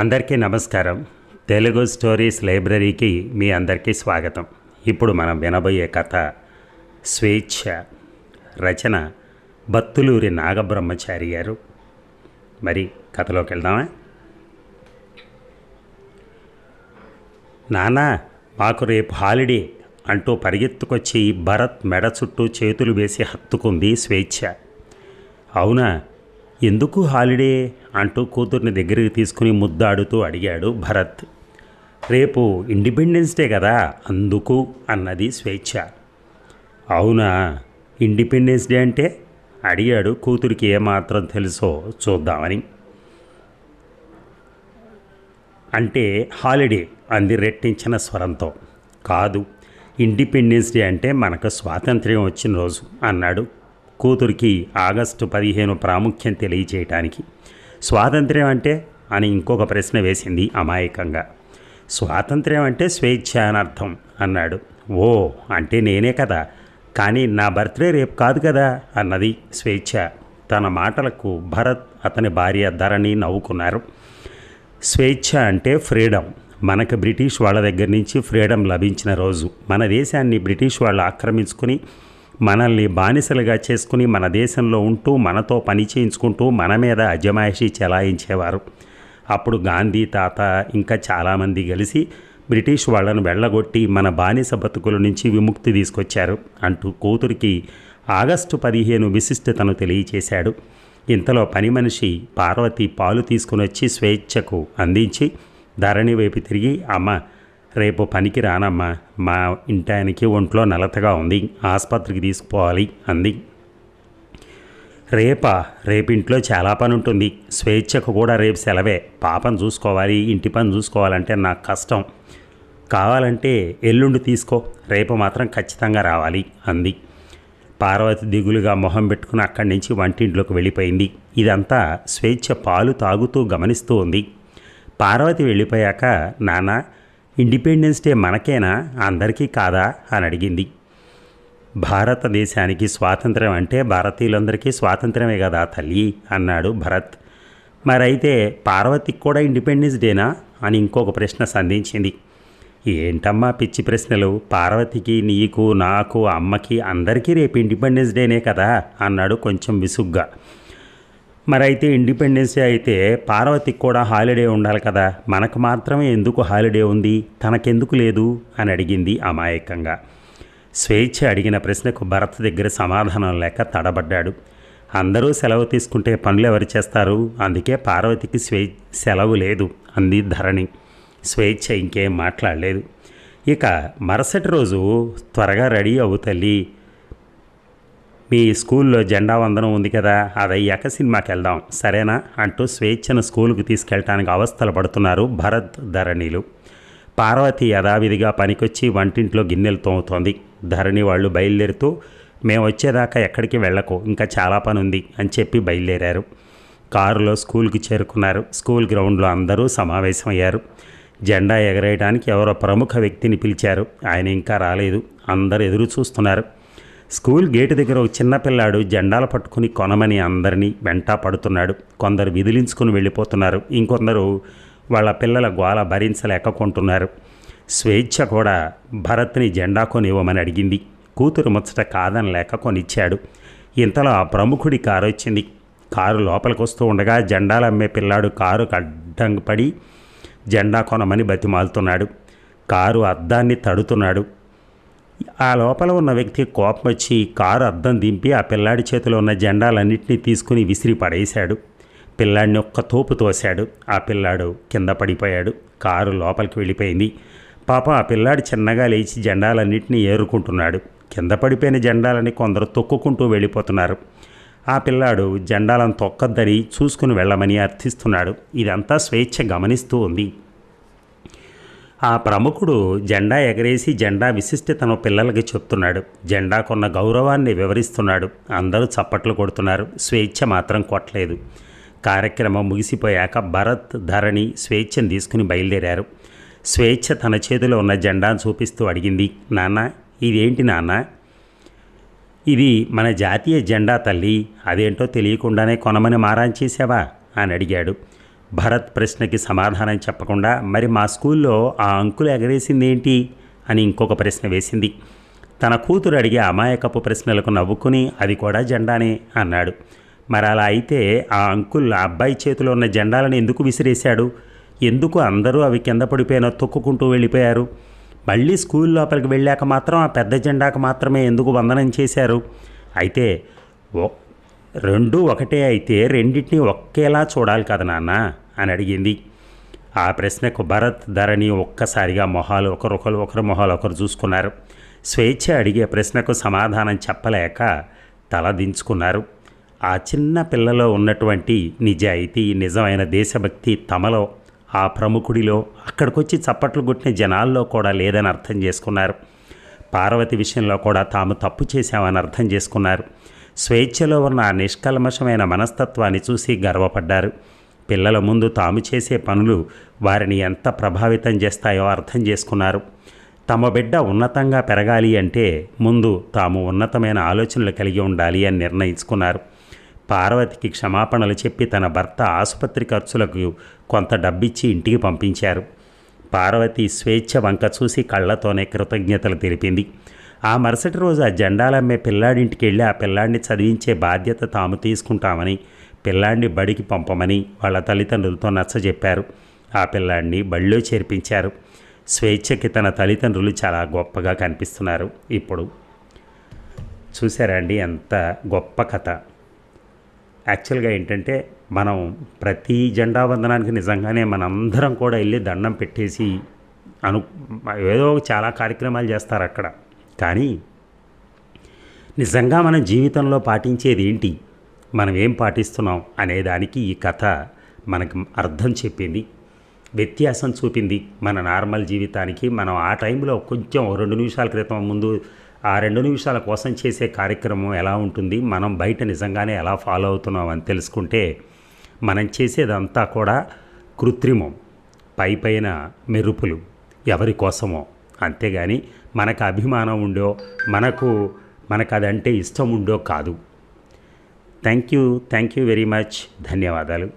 అందరికీ నమస్కారం. తెలుగు స్టోరీస్ లైబ్రరీకి మీ అందరికీ స్వాగతం. ఇప్పుడు మనం వినబోయే కథ స్వేచ్ఛ. రచన బత్తులూరి నాగబ్రహ్మచారి గారు. మరి కథలోకి వెళ్దామా? నానా, మాకు రేపు హాలిడే అంటూ పరిగెత్తుకొచ్చి భరత్ మెడ చుట్టూ చేతులు వేసి హత్తుకుంది స్వేచ్ఛ. అవునా, ఎందుకు హాలిడే అంటూ కూతుర్ని దగ్గరికి తీసుకుని ముద్దాడుతూ అడిగాడు భరత్. రేపు ఇండిపెండెన్స్ డే కదా, అందుకు అన్నది స్వేచ్ఛ. అవునా, ఇండిపెండెన్స్ డే అంటే అడిగాడు కూతురికి ఏమాత్రం తెలుసో చూద్దామని. అంటే హాలిడే అంది రెట్టించిన స్వరంతో. కాదు, ఇండిపెండెన్స్ డే అంటే మనకు స్వాతంత్ర్యం వచ్చిన రోజు అన్నాడు కూతురికి ఆగస్టు 15 ప్రాముఖ్యం తెలియచేయటానికి. స్వాతంత్ర్యం అంటే అని ఇంకొక ప్రశ్న వేసింది అమాయకంగా. స్వాతంత్ర్యం అంటే స్వేచ్ఛ అని అర్థం అన్నాడు. ఓ, అంటే నేనే కదా, కానీ నా బర్త్డే రేపు కాదు కదా అన్నది స్వేచ్ఛ. తన మాటలకు భరత్ అతని భార్య ధరణి నవ్వుకున్నారు. స్వేచ్ఛ అంటే ఫ్రీడమ్. మనకు బ్రిటిష్ వాళ్ళ దగ్గర నుంచి ఫ్రీడమ్ లభించిన రోజు. మన దేశాన్ని బ్రిటిష్ వాళ్ళు ఆక్రమించుకుని మనల్ని బానిసలుగా చేసుకుని మన దేశంలో ఉంటూ మనతో పని చేయించుకుంటూ మన మీద అజమాయిషీ చెలాయించేవారు. అప్పుడు గాంధీ తాత ఇంకా చాలామంది కలిసి బ్రిటిష్ వాళ్ళను వెళ్ళగొట్టి మన బానిస బతుకుల నుంచి విముక్తి తీసుకొచ్చారు అంటూ కూతురికి ఆగస్టు 15 విశిష్టతను తెలియచేశాడు. ఇంతలో పని మనిషి పార్వతి పాలు తీసుకుని వచ్చి స్వేచ్ఛకు అందించి ధరణి వైపు తిరిగి, అమ్మ రేపు పనికి రానమ్మా, మా ఇంటానికి ఒంట్లో నలతగా ఉంది, ఆసుపత్రికి తీసుకుపోవాలి అంది. రేపు ఇంట్లో చాలా పని ఉంటుంది. స్వేచ్ఛకు కూడా రేపు సెలవే. పాపను చూసుకోవాలి, ఇంటి పని చూసుకోవాలంటే నాకు కష్టం. కావాలంటే ఎల్లుండి తీసుకో, రేపు మాత్రం ఖచ్చితంగా రావాలి అంది. పార్వతి దిగులుగా మొహం పెట్టుకుని అక్కడి నుంచి వంటింట్లోకి వెళ్ళిపోయింది. ఇదంతా స్వేచ్ఛ పాలు తాగుతూ గమనిస్తూ ఉంది. పార్వతి వెళ్ళిపోయాక, నాన్న ఇండిపెండెన్స్ డే మనకేనా, అందరికీ కాదా అని అడిగింది. భారతదేశానికి స్వాతంత్ర్యం అంటే భారతీయులందరికీ స్వాతంత్ర్యమే కదా తల్లి అన్నాడు భరత్. మరైతే పార్వతికి కూడా ఇండిపెండెన్స్ డేనా అని ఇంకొక ప్రశ్న సంధించింది. ఏంటమ్మా పిచ్చి ప్రశ్నలు, పార్వతికి, నీకు, నాకు, అమ్మకి అందరికీ రేపు ఇండిపెండెన్స్ డేనే కదా అన్నాడు కొంచెం విసుగ్గా. మరైతే ఇండిపెండెన్స్ డే అయితే పార్వతికి కూడా హాలిడే ఉండాలి కదా, మనకు మాత్రమే ఎందుకు హాలిడే ఉంది, తనకెందుకు లేదు అని అడిగింది అమాయకంగా. స్వేచ్ఛ అడిగిన ప్రశ్నకు భరత్ దగ్గర సమాధానం లేక తడబడ్డాడు. అందరూ సెలవు తీసుకుంటే పనులు ఎవరు చేస్తారు, అందుకే పార్వతికి సెలవు లేదు అంది ధరణి. స్వేచ్ఛ ఇంకేం మాట్లాడలేదు. ఇక మరుసటి రోజు, త్వరగా రెడీ అవ్వు తల్లి, మీ స్కూల్లో జెండా వందనం ఉంది కదా, అదయ్యాక సినిమాకి వెళ్దాం సరేనా అంటూ స్వేచ్ఛను స్కూలుకు తీసుకెళ్ళటానికి అవస్థలు పడుతున్నారు భరత్, ధరణిలు. పార్వతి యథావిధిగా పనికొచ్చి వంటింట్లో గిన్నెలు తోముతోంది. ధరణి వాళ్ళు బయలుదేరుతూ, మేము వచ్చేదాకా ఎక్కడికి వెళ్ళకు, ఇంకా చాలా పని ఉంది అని చెప్పి బయలుదేరారు. కారులో స్కూల్కి చేరుకున్నారు. స్కూల్ గ్రౌండ్లో అందరూ సమావేశమయ్యారు. జెండా ఎగరేయడానికి ఎవరో ప్రముఖ వ్యక్తిని పిలిచారు. ఆయన ఇంకా రాలేదు. అందరూ ఎదురు చూస్తున్నారు. స్కూల్ గేటు దగ్గర ఒక చిన్నపిల్లాడు జెండాలు పట్టుకుని కొనమని అందరినీ వెంటా పడుతున్నాడు. కొందరు విదిలించుకుని వెళ్ళిపోతున్నారు. ఇంకొందరు వాళ్ళ పిల్లల గోల భరించలేక కొంటున్నారు. స్వేచ్ఛ కూడా భరత్ని జెండా కొనివ్వమని అడిగింది. కూతురు ముచ్చట కాదనలేక కొనిచ్చాడు. ఇంతలో ఆ ప్రముఖుడి కారు వచ్చింది. కారు లోపలికి వస్తూ ఉండగా జెండాలు అమ్మే పిల్లాడు కారుకు అడ్డం పడి జెండా కొనమని బతిమాలుతున్నాడు. కారు అద్దాన్ని తడుతున్నాడు. ఆ లోపల ఉన్న వ్యక్తి కోపం వచ్చి కారు అద్దం దింపి ఆ పిల్లాడి చేతిలో ఉన్న జెండాలన్నింటినీ తీసుకుని విసిరి పడేశాడు. పిల్లాడిని ఒక్క తోపు తోశాడు. ఆ పిల్లాడు కింద పడిపోయాడు. కారు లోపలికి వెళ్ళిపోయింది. పాపం ఆ పిల్లాడు చిన్నగా లేచి జెండాలన్నింటినీ ఏరుకుంటున్నాడు. కింద పడిపోయిన జెండాలని కొందరు తొక్కుకుంటూ వెళ్ళిపోతున్నారు. ఆ పిల్లాడు జెండాలను తొక్కద్దని చూసుకుని వెళ్ళమని అర్థిస్తున్నాడు. ఇదంతా స్వేచ్ఛ గమనిస్తూ ఉంది. ఆ ప్రముఖుడు జెండా ఎగరేసి జెండా విశిష్టతను పిల్లలకి చెప్తున్నాడు. జెండాకున్న గౌరవాన్ని వివరిస్తున్నాడు. అందరూ చప్పట్లు కొడుతున్నారు. స్వేచ్ఛ మాత్రం కొట్టలేదు. కార్యక్రమం ముగిసిపోయాక భరత్, ధరణి స్వేచ్ఛను తీసుకుని బయలుదేరారు. స్వేచ్ఛ తన చేతిలో ఉన్న జెండాను చూపిస్తూ అడిగింది, నాన్న ఇదేంటి నాన్న? ఇది మన జాతీయ జెండా తల్లి, అదేంటో తెలియకుండానే కొనమని మారాన్ చేసావా అని అడిగాడు. భరత్ ప్రశ్నకి సమాధానం చెప్పకుండా మరి మా స్కూల్లో ఆ అంకుల్ ఎగరేసింది ఏంటి అని ఇంకొక ప్రశ్న వేసింది. తన కూతురు అడిగే అమాయకపు ప్రశ్నలకు నవ్వుకుని అది కూడా జెండానే అన్నాడు. మరి అలా అయితే ఆ అంకుల్ ఆ అబ్బాయి చేతిలో ఉన్న జెండాలను ఎందుకు విసిరేశాడు? ఎందుకు అందరూ అవి కింద పడిపోయినా తొక్కుకుంటూ వెళ్ళిపోయారు? మళ్ళీ స్కూల్ లోపలికి వెళ్ళాక మాత్రం ఆ పెద్ద జెండాకు మాత్రమే ఎందుకు వందనం చేశారు? అయితే రెండూ ఒకటే అయితే రెండింటినీ ఒకేలా చూడాలి కదా నాన్న అని అడిగింది. ఆ ప్రశ్నకు భరత్, ధరణి ఒక్కసారిగా ఒకరి మొహాలు ఒకరు చూసుకున్నారు. స్వేచ్ఛ అడిగే ప్రశ్నకు సమాధానం చెప్పలేక తల దించుకున్నారు. ఆ చిన్న పిల్లలో ఉన్నటువంటి నిజాయితీ, నిజమైన దేశభక్తి తమలో, ఆ ప్రముఖుడిలో, అక్కడికొచ్చి చప్పట్లు కొట్టిన జనాల్లో కూడా లేదని అర్థం చేసుకున్నారు. పార్వతి విషయంలో కూడా తాము తప్పు చేశామని అర్థం చేసుకున్నారు. స్వేచ్ఛలో ఉన్న ఆ నిష్కల్మషమైన మనస్తత్వాన్ని చూసి గర్వపడ్డారు. పిల్లల ముందు తాము చేసే పనులు వారిని ఎంత ప్రభావితం చేస్తాయో అర్థం చేసుకున్నారు. తమ బిడ్డ ఉన్నతంగా పెరగాలి అంటే ముందు తాము ఉన్నతమైన ఆలోచనలు కలిగి ఉండాలి అని నిర్ణయించుకున్నారు. పార్వతికి క్షమాపణలు చెప్పి తన భర్త ఆసుపత్రి ఖర్చులకు కొంత డబ్బిచ్చి ఇంటికి పంపించారు. పార్వతి స్వేచ్ఛ వంక చూసి కళ్ళతోనే కృతజ్ఞతలు తెలిపింది. ఆ మరుసటి రోజు ఆ జెండాలమ్మే పిల్లాడింటికి వెళ్ళి ఆ పిల్లాడిని చదివించే బాధ్యత తాము తీసుకుంటామని, పిల్లాడిని బడికి పంపమని వాళ్ళ తల్లిదండ్రులతో నచ్చజెప్పారు. ఆ పిల్లాడిని బడిలో చేర్పించారు. స్వేచ్ఛకి తన తల్లిదండ్రులు చాలా గొప్పగా కనిపిస్తున్నారు. ఇప్పుడు చూసారా అండి ఎంత గొప్ప కథ. యాక్చువల్గా ఏంటంటే మనం ప్రతి జెండా వందనానికి నిజంగానే మనందరం కూడా వెళ్ళి దండం పెట్టేసి ఏదో చాలా కార్యక్రమాలు చేస్తారు అక్కడ. కానీ నిజంగా మన జీవితంలో పాటించేది ఏంటి, మనం ఏం పాటిస్తున్నాం అనేదానికి ఈ కథ మనకు అర్థం చెప్పింది, వ్యత్యాసం చూపింది. మన నార్మల్ జీవితానికి మనం ఆ టైంలో కొంచెం 2 నిమిషాల క్రితం ముందు ఆ 2 నిమిషాల కోసం చేసే కార్యక్రమం ఎలా ఉంటుంది, మనం బయట నిజంగానే ఎలా ఫాలో అవుతున్నాం అని తెలుసుకుంటే మనం చేసేదంతా కూడా కృత్రిమం, పైన మెరుపులు, ఎవరి కోసమో. అంతేగాని మనకు అభిమానం ఉండో మనకు అదంటే ఇష్టం ఉండో కాదు. Thank you very much. ధన్యవాదాలు.